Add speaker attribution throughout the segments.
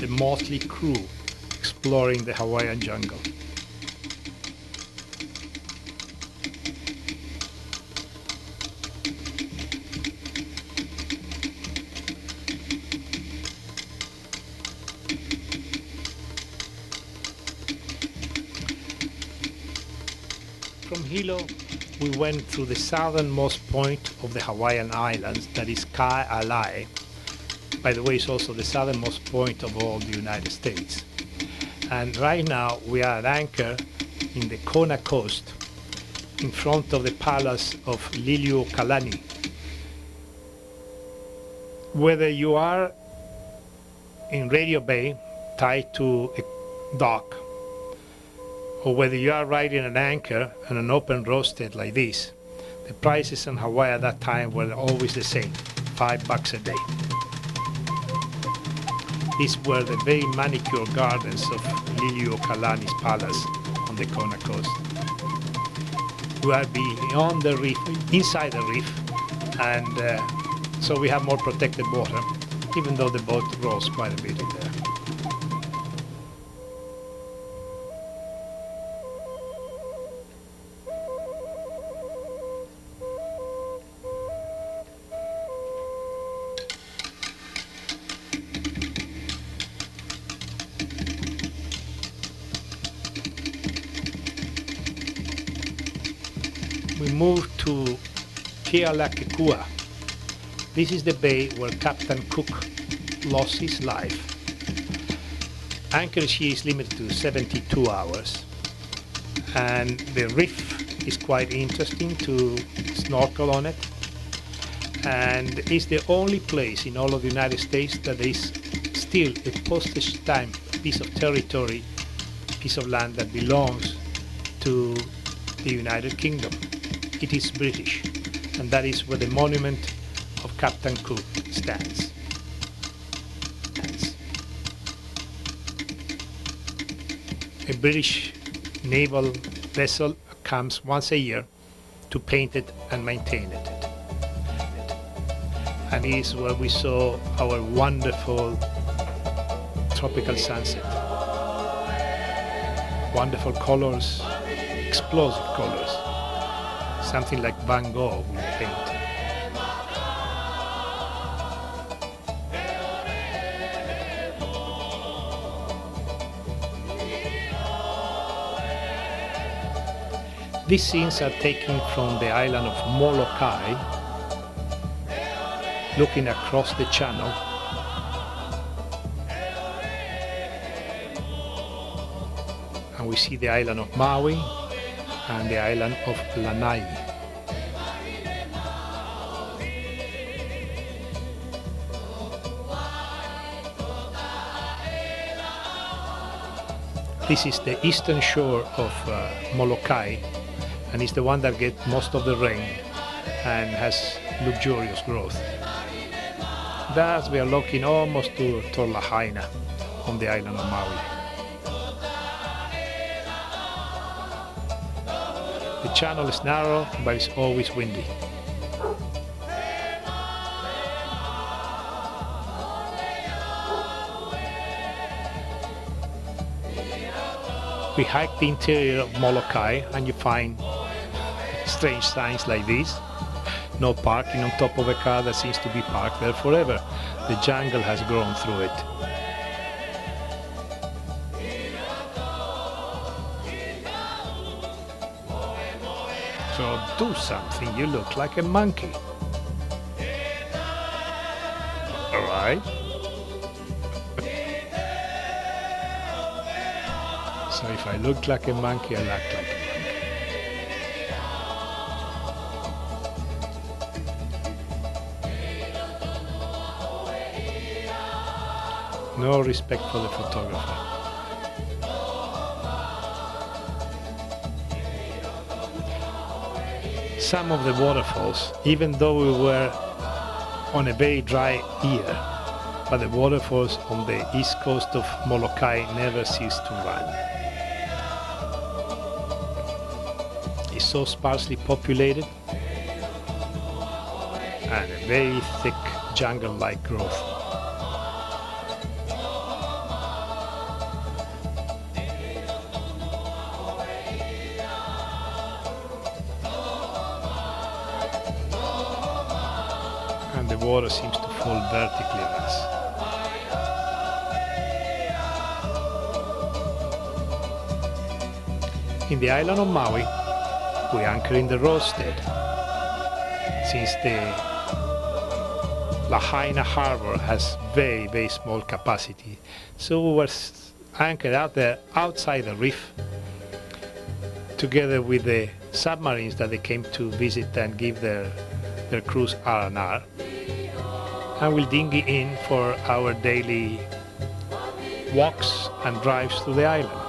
Speaker 1: a motley crew exploring the Hawaiian jungle. From Hilo, we went through the southernmost point of the Hawaiian Islands, that is Ka'alai. By the way, it's also the southernmost point of all the United States. And right now we are at anchor in the Kona coast, in front of the palace of Liliuokalani. Whether you are in Radio Bay, tied to a dock, or whether you are riding an anchor on an open roadstead like this, the prices in Hawaii at that time were always the same, $5 a day. These were the very manicured gardens of Liliuokalani's palace on the Kona coast. We are beyond the reef, inside the reef, and so we have more protected water, even though the boat rolls quite a bit in there. We moved to Kealakekua. This is the bay where Captain Cook lost his life. Anchorage here is limited to 72 hours, and the reef is quite interesting to snorkel on it, and it's the only place in all of the United States that is still a postage stamp piece of territory, piece of land that belongs to the United Kingdom. It is British, and that is where the monument of Captain Cook stands. A British naval vessel comes once a year to paint it and maintain it. And it is where we saw our wonderful tropical sunset. Wonderful colors, explosive colors. Something like Van Gogh would paint. These scenes are taken from the island of Molokai, looking across the channel. And we see the island of Maui and the island of Lanai. This is the eastern shore of Molokai, and it's the one that gets most of the rain and has luxurious growth. Thus we are looking almost to Lahaina on the island of Maui. The channel is narrow, but it's always windy. We hike the interior of Molokai and you find strange signs like this. No parking on top of a car that seems to be parked there forever. The jungle has grown through it. So do something, you look like a monkey. All right. So if I look like a monkey, I look like a monkey. No respect for the photographer. Some of the waterfalls, even though we were on a very dry year, but the waterfalls on the east coast of Molokai never cease to run. It's so sparsely populated and a very thick jungle-like growth. and the water seems to fall vertically on us. In the island of Maui, we anchor in the roadstead, since the Lahaina harbor has very, very small capacity. So we were anchored out there outside the reef, together with the submarines that they came to visit and give their crews R&R. And we'll dinghy in for our daily walks and drives through the island.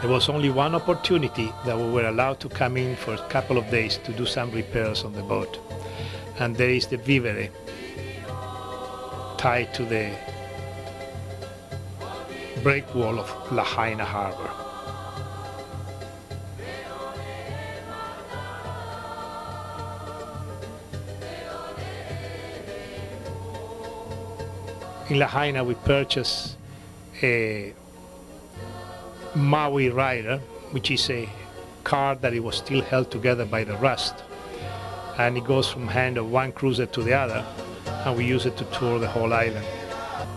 Speaker 1: There was only one opportunity that we were allowed to come in for a couple of days to do some repairs on the boat. And there is the Vivere tied to the break wall of Lahaina harbor. In Lahaina we purchased a Maui Rider, which is a car that it was still held together by the rust, and it goes from hand of one cruiser to the other, and we use it to tour the whole island.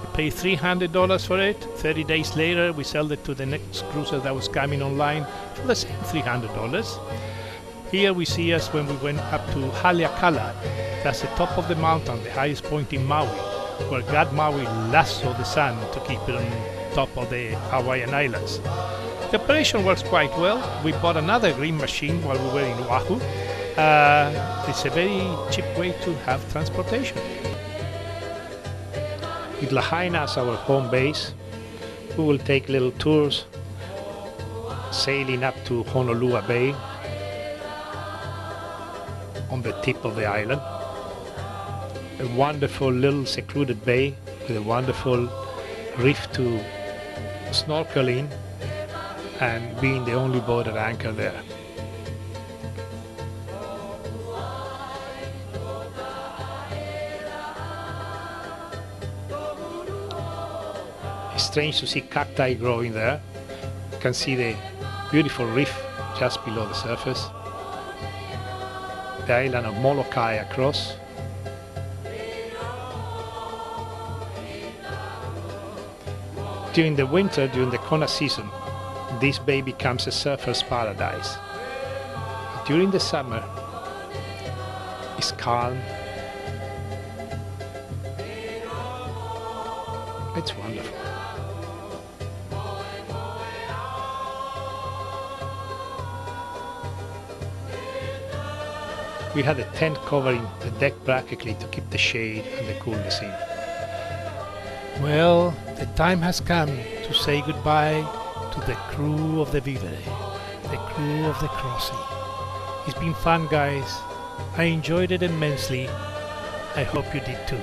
Speaker 2: We paid $300 for it. 30 days later we sold it to the next cruiser that was coming online for the same $300. Here we see us when we went up to Haleakala. That's the top of the mountain, the highest point in Maui, where God Maui lassoed the sun to keep it on top of the Hawaiian Islands. The operation works quite well. We bought another green machine while we were in Oahu. It's a very cheap way to have transportation.
Speaker 1: With Lahaina as our home base, we will take little tours, sailing up to Honolua Bay on the tip of the island. A wonderful little secluded bay with a wonderful reef to snorkel in, and being the only boat at anchor there. It's strange to see cacti growing there. You can see the beautiful reef just below the surface. The island of Molokai across. During the winter, during the Kona season, this bay becomes a surfer's paradise. During the summer, it's calm. It's wonderful. We had a tent covering the deck practically to keep the shade and the coolness in.
Speaker 2: Well, the time has come to say goodbye to the crew of the Vivere, the crew of the Crossy. It's been fun, guys. I enjoyed it immensely. I hope you did too.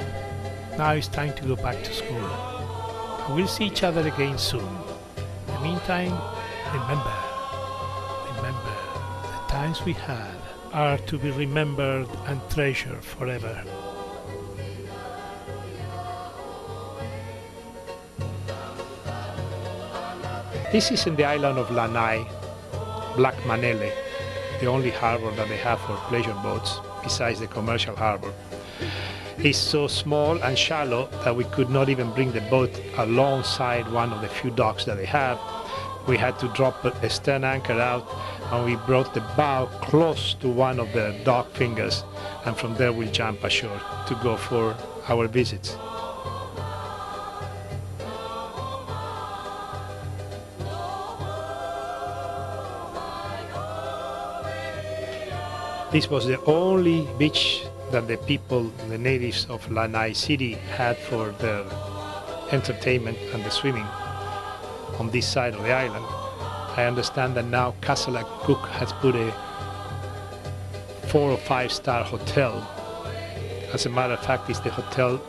Speaker 2: Now it's time to go back to school. We'll see each other again soon. In the meantime, remember, the times we had are to be remembered and treasured forever.
Speaker 1: This is in the island of Lanai, Black Manele, the only harbor that they have for pleasure boats besides the commercial harbor. It's so small and shallow that we could not even bring the boat alongside one of the few docks that they have. We had to drop a stern anchor out, and we brought the bow close to one of the dock fingers, and from there we'll jump ashore to go for our visits. This was the only beach that the people, the natives of Lanai City, had for their entertainment and the swimming on this side of the island. I understand that now Castle Cook has put a 4 or 5 star hotel. As a matter of fact, it's the hotel